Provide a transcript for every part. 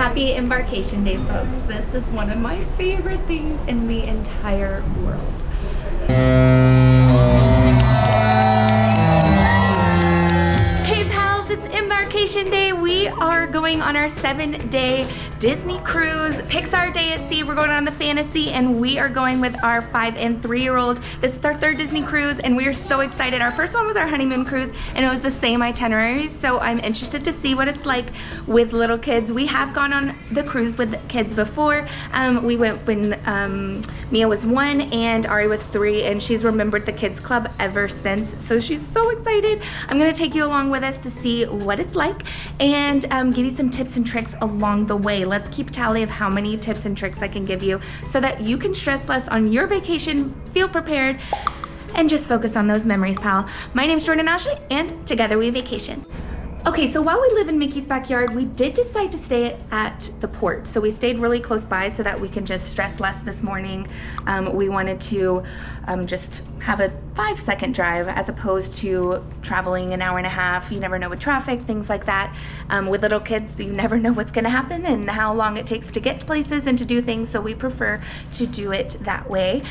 Happy Embarkation Day, folks. This is one of my favorite things in the entire world. Hey pals, it's Embarkation Day. We are going on our 7-day Disney cruise, Pixar Day at Sea. We're going on the Fantasy, and we are going with our 5 and 3-year-old. This is our 3rd Disney cruise, and we are so excited. Our first one was our honeymoon cruise, and it was the same itinerary, so I'm interested to see what it's like with little kids. We have gone on the cruise with kids before. We went when Mia was 1 and Ari was 3, and she's remembered the kids club ever since, so she's so excited. I'm gonna take you along with us to see what it's like and give you some tips and tricks along the way. Let's keep tally of how many tips and tricks I can give you so that you can stress less on your vacation, feel prepared, and just focus on those memories, pal. My name's Jordan Ashley, and together we vacation. Okay, so while we live in Mickey's backyard, we did decide to stay at the port. So we stayed really close by so that we can just stress less this morning. We wanted to just have a 5-second drive as opposed to traveling an hour and a half. You never know with traffic, things like that. With little kids, you never know what's gonna happen and how long it takes to get to places and to do things, so we prefer to do it that way.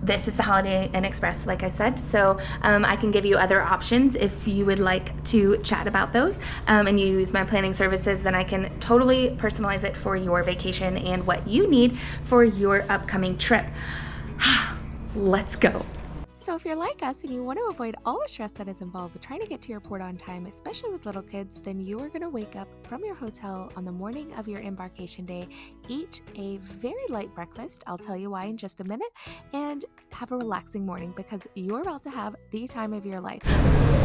This is the Holiday Inn Express, like I said, so I can give you other options if you would like to chat about those and you use my planning services. Then I can totally personalize it for your vacation and what you need for your upcoming trip. Let's go. So if you're like us and you want to avoid all the stress that is involved with trying to get to your port on time, especially with little kids, then you are going to wake up from your hotel on the morning of your embarkation day, eat a very light breakfast, I'll tell you why in just a minute, and have a relaxing morning because you're about to have the time of your life.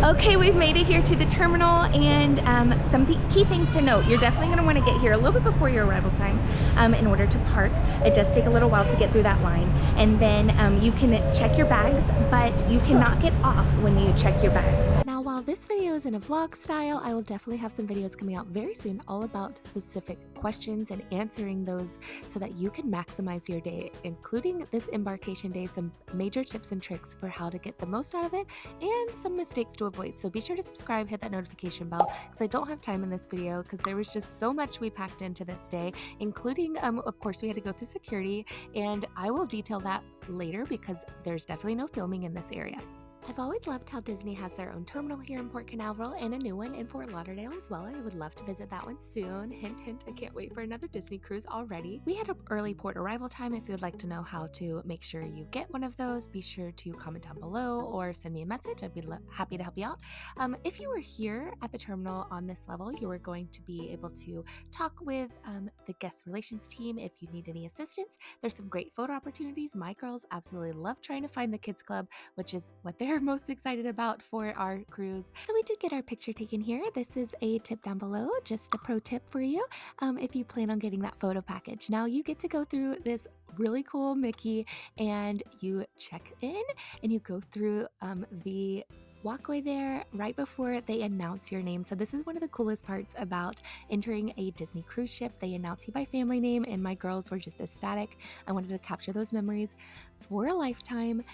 Okay, we've made it here to the terminal, and some key things to note. You're definitely going to want to get here a little bit before your arrival time in order to park. It does take a little while to get through that line, and then you can check your bags, but you cannot get off when you check your bags. Now, while this video is in a vlog style, I will definitely have some videos coming out very soon all about specific questions and answering those so that you can maximize your day, including this embarkation day, some major tips and tricks for how to get the most out of it and some mistakes to avoid. So be sure to subscribe, hit that notification bell, because I don't have time in this video because there was just so much we packed into this day, including, of course, we had to go through security, and I will detail that later because there's definitely no filming in this area. I've always loved how Disney has their own terminal here in Port Canaveral and a new one in Fort Lauderdale as well. I would love to visit that one soon. Hint, hint, I can't wait for another Disney cruise already. We had an early port arrival time. If you would like to know how to make sure you get one of those, be sure to comment down below or send me a message. I'd be happy to help you out. If you were here at the terminal on this level, you are going to be able to talk with the guest relations team if you need any assistance. There's some great photo opportunities. My girls absolutely love trying to find the kids club, which is what they're most excited about for our cruise. So we did get our picture taken here. This is a tip down below, just a pro tip for you if you plan on getting that photo package. Now you get to go through this really cool Mickey and you check in and you go through the walkway there right before they announce your name. So this is one of the coolest parts about entering a Disney cruise ship. They announce you by family name, and my girls were just ecstatic. I wanted to capture those memories for a lifetime.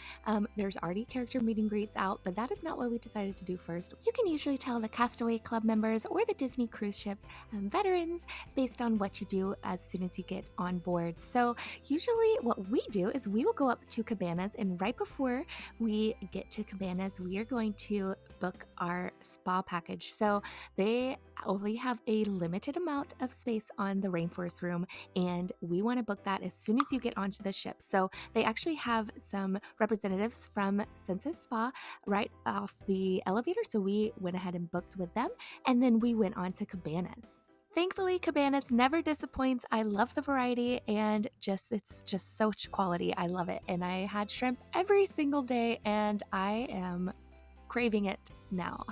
There's already character meet and greets out, but that is not what we decided to do first. You can usually tell the Castaway Club members or the Disney cruise ship veterans based on what you do as soon as you get on board. So usually what we do is we will go up to Cabanas, and right before we get to Cabanas, we are going to book our spa package. So they only have a limited amount of space on the rainforest room, and we want to book that as soon as you get onto the ship. So they actually have some representatives from Senses Spa right off the elevator, so we went ahead and booked with them, and then we went on to Cabanas. Thankfully, Cabanas never disappoints. I love the variety and it's just such quality. I love it. And I had shrimp every single day, and I am craving it now.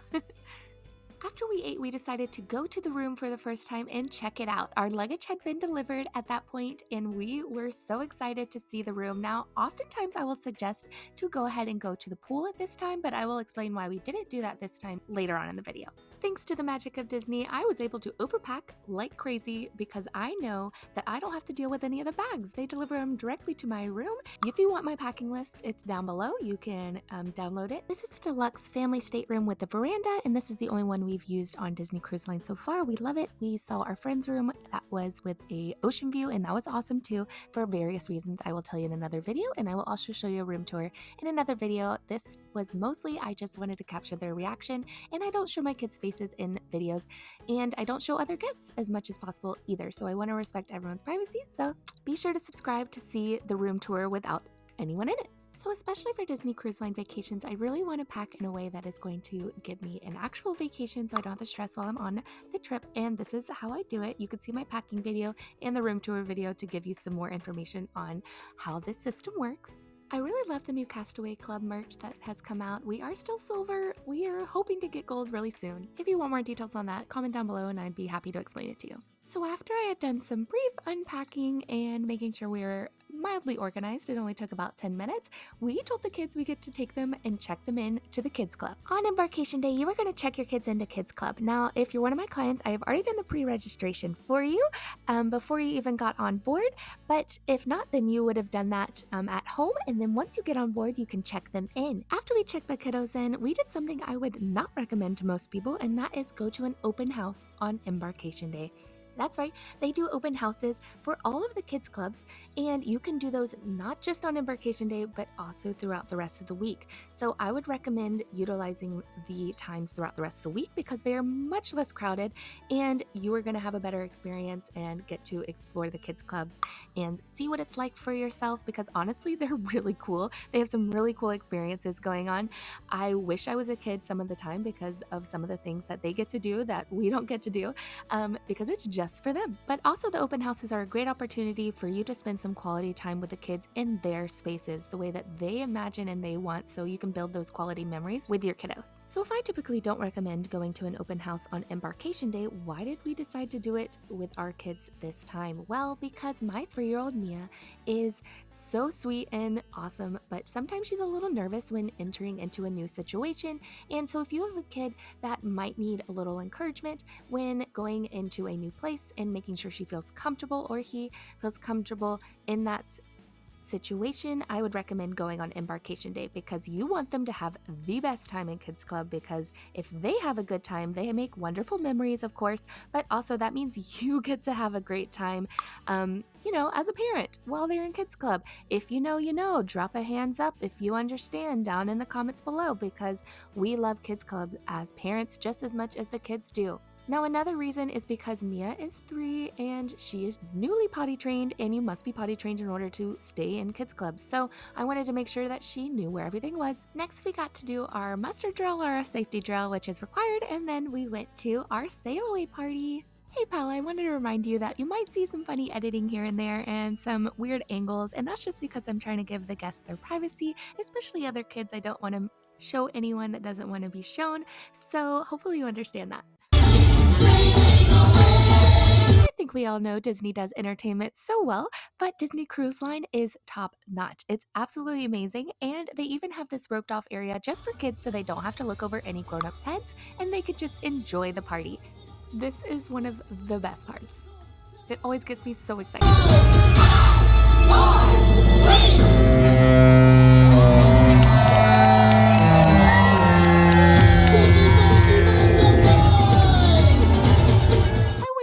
After we ate, we decided to go to the room for the first time and check it out. Our luggage had been delivered at that point, and we were so excited to see the room. Now, oftentimes I will suggest to go ahead and go to the pool at this time, but I will explain why we didn't do that this time later on in the video. Thanks to the magic of Disney, I was able to overpack like crazy because I know that I don't have to deal with any of the bags. They deliver them directly to my room. If you want my packing list, it's down below. You can download it. This is the deluxe family stateroom with the veranda, and this is the only one we've used on Disney Cruise Line so far. We love it. We saw our friend's room that was with a ocean view, and that was awesome too for various reasons I will tell you in another video, and I will also show you a room tour in another video. This was mostly I just wanted to capture their reaction, and I don't show my kids' faces in videos, and I don't show other guests as much as possible either, so I want to respect everyone's privacy, so be sure to subscribe to see the room tour without anyone in it. So especially for Disney Cruise Line vacations, I really want to pack in a way that is going to give me an actual vacation so I don't have to stress while I'm on the trip, and this is how I do it. You can see my packing video and the room tour video to give you some more information on how this system works. I really love the new Castaway Club merch that has come out. We are still silver. We are hoping to get gold really soon. If you want more details on that, comment down below and I'd be happy to explain it to you. So after I had done some brief unpacking and making sure we were mildly organized, it only took about 10 minutes, we told the kids we get to take them and check them in to the Kids Club. On Embarkation Day, you are going to check your kids into Kids Club. Now, if you're one of my clients, I have already done the pre-registration for you before you even got on board, but if not, then you would have done that at home, and then once you get on board, you can check them in. After we check the kiddos in, we did something I would not recommend to most people, and that is go to an open house on Embarkation Day. That's right, they do open houses for all of the kids clubs, and you can do those not just on Embarkation Day, but also throughout the rest of the week. So I would recommend utilizing the times throughout the rest of the week because they are much less crowded, and you are going to have a better experience and get to explore the kids clubs and see what it's like for yourself, because honestly, they're really cool. They have some really cool experiences going on. I wish I was a kid some of the time because of some of the things that they get to do that we don't get to do, because it's just for them. But also the open houses are a great opportunity for you to spend some quality time with the kids in their spaces, the way that they imagine and they want, so you can build those quality memories with your kiddos. So if I typically don't recommend going to an open house on Embarkation Day, why did we decide to do it with our kids this time? Well, because my 3-year-old Mia is so sweet and awesome, but sometimes she's a little nervous when entering into a new situation. And so if you have a kid that might need a little encouragement when going into a new place and making sure she feels comfortable or he feels comfortable in that situation, I would recommend going on Embarkation Day because you want them to have the best time in Kids Club, because if they have a good time, they make wonderful memories, of course, but also that means you get to have a great time, as a parent while they're in Kids Club. If you know, drop a hands up if you understand down in the comments below, because we love Kids Club as parents just as much as the kids do. Now, another reason is because Mia is 3 and she is newly potty trained, and you must be potty trained in order to stay in kids clubs. So I wanted to make sure that she knew where everything was. Next, we got to do our muster drill or a safety drill, which is required, and then we went to our sail away party. Hey pal, I wanted to remind you that you might see some funny editing here and there and some weird angles, and that's just because I'm trying to give the guests their privacy, especially other kids. I don't want to show anyone that doesn't want to be shown, so hopefully you understand that. I think we all know Disney does entertainment so well, but Disney Cruise Line is top notch. It's absolutely amazing, and they even have this roped off area just for kids so they don't have to look over any grown-ups' heads and they could just enjoy the party. This is one of the best parts. It always gets me so excited.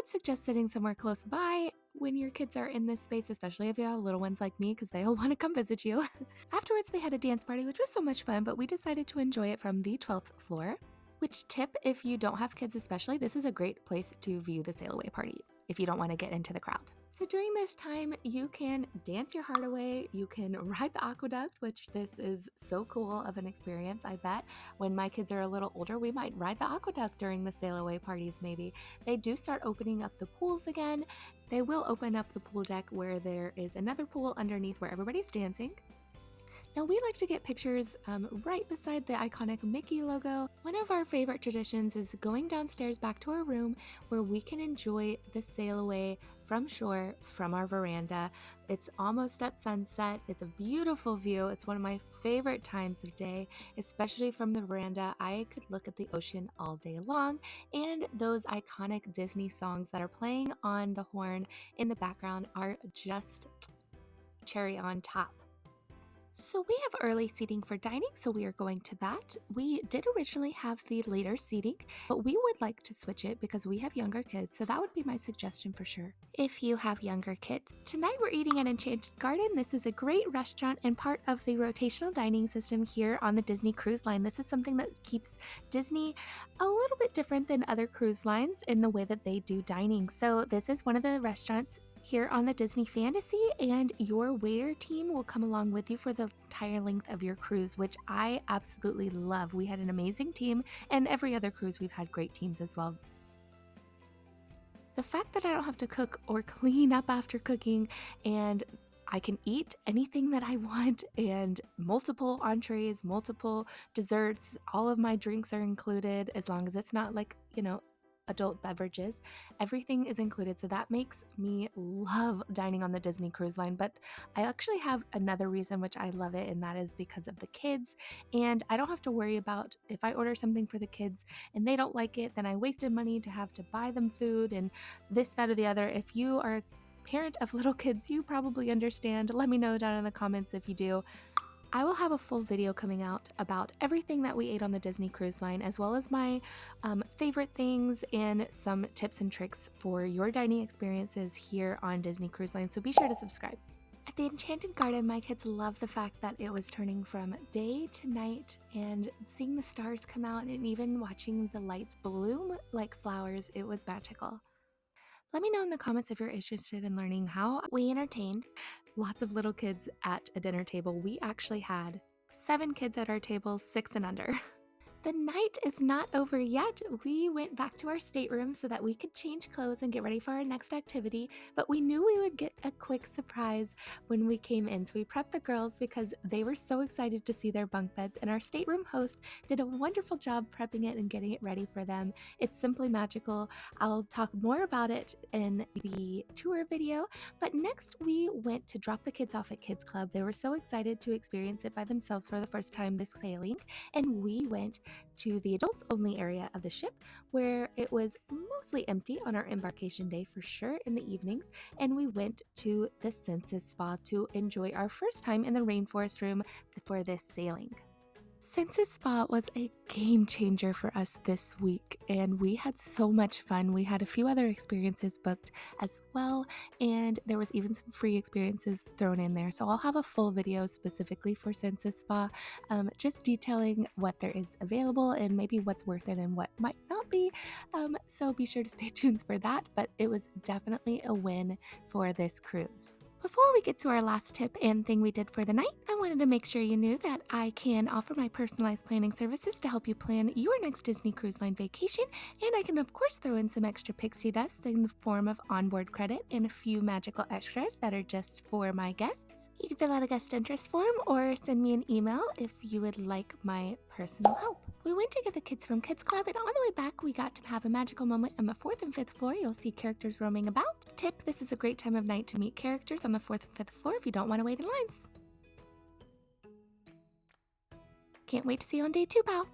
Suggest sitting somewhere close by when your kids are in this space, especially if you have little ones like me, because they all want to come visit you. Afterwards, they had a dance party, which was so much fun, but we decided to enjoy it from the 12th floor. Which tip, if you don't have kids especially, this is a great place to view the sail away party if you don't want to get into the crowd. So during this time, you can dance your heart away, you can ride the aqueduct, which this is so cool of an experience. I bet when my kids are a little older, we might ride the aqueduct during the sail away parties maybe. They do start opening up the pools again. They will open up the pool deck where there is another pool underneath where everybody's dancing. Now, we like to get pictures right beside the iconic Mickey logo. One of our favorite traditions is going downstairs back to our room where we can enjoy the sail away from shore from our veranda. It's almost at sunset. It's a beautiful view. It's one of my favorite times of day, especially from the veranda. I could look at the ocean all day long, and those iconic Disney songs that are playing on the horn in the background are just cherry on top. So we have early seating for dining, so we are going to that. We did originally have the later seating, but we would like to switch it because we have younger kids, so that would be my suggestion for sure. If you have younger kids. Tonight we're eating at Enchanted Garden. This is a great restaurant and part of the rotational dining system here on the Disney Cruise Line. This is something that keeps Disney a little bit different than other cruise lines in the way that they do dining. So this is one of the restaurants here on the Disney Fantasy, and your waiter team will come along with you for the entire length of your cruise, which I absolutely love. We had an amazing team, and every other cruise we've had great teams as well. The fact that I don't have to cook or clean up after cooking, and I can eat anything that I want, and multiple entrees, multiple desserts, all of my drinks are included as long as it's not like, adult beverages. Everything is included, so that makes me love dining on the Disney Cruise Line. But I actually have another reason which I love it, and that is because of the kids. And I don't have to worry about if I order something for the kids and they don't like it, then I wasted money to have to buy them food and this, that, or the other. If you are a parent of little kids, you probably understand. Let me know down in the comments if you do. I will have a full video coming out about everything that we ate on the Disney Cruise Line, as well as my favorite things and some tips and tricks for your dining experiences here on Disney Cruise Line, so be sure to subscribe. At the Enchanted Garden, my kids love the fact that it was turning from day to night, and seeing the stars come out and even watching the lights bloom like flowers, it was magical. Let me know in the comments if you're interested in learning how we entertained lots of little kids at a dinner table. We actually had 7 kids at our table, 6 and under. The night is not over yet. We went back to our stateroom so that we could change clothes and get ready for our next activity, but we knew we would get a quick surprise when we came in. So we prepped the girls because they were so excited to see their bunk beds, and our stateroom host did a wonderful job prepping it and getting it ready for them. It's simply magical. I'll talk more about it in the tour video, but next we went to drop the kids off at Kids Club. They were so excited to experience it by themselves for the first time this sailing, and we went to the adults only area of the ship, where it was mostly empty on our embarkation day for sure in the evenings, and we went to the Senses Spa to enjoy our first time in the rainforest room for this sailing. Senses Spa was a game changer for us this week, and we had so much fun. We had a few other experiences booked as well, and there was even some free experiences thrown in there. So I'll have a full video specifically for Senses Spa, just detailing what there is available and maybe what's worth it and what might not be. So be sure to stay tuned for that, but it was definitely a win for this cruise. Before we get to our last tip and thing we did for the night, I wanted to make sure you knew that I can offer my personalized planning services to help you plan your next Disney Cruise Line vacation, and I can of course throw in some extra pixie dust in the form of onboard credit and a few magical extras that are just for my guests. You can fill out a guest interest form or send me an email if you would like my personal help. We went to get the kids from Kids Club, and on the way back we got to have a magical moment on the 4th and 5th floor. You'll see characters roaming about. Tip: this is a great time of night to meet characters on the 4th and 5th floor if you don't want to wait in lines. Can't wait to see you on day 2, pal.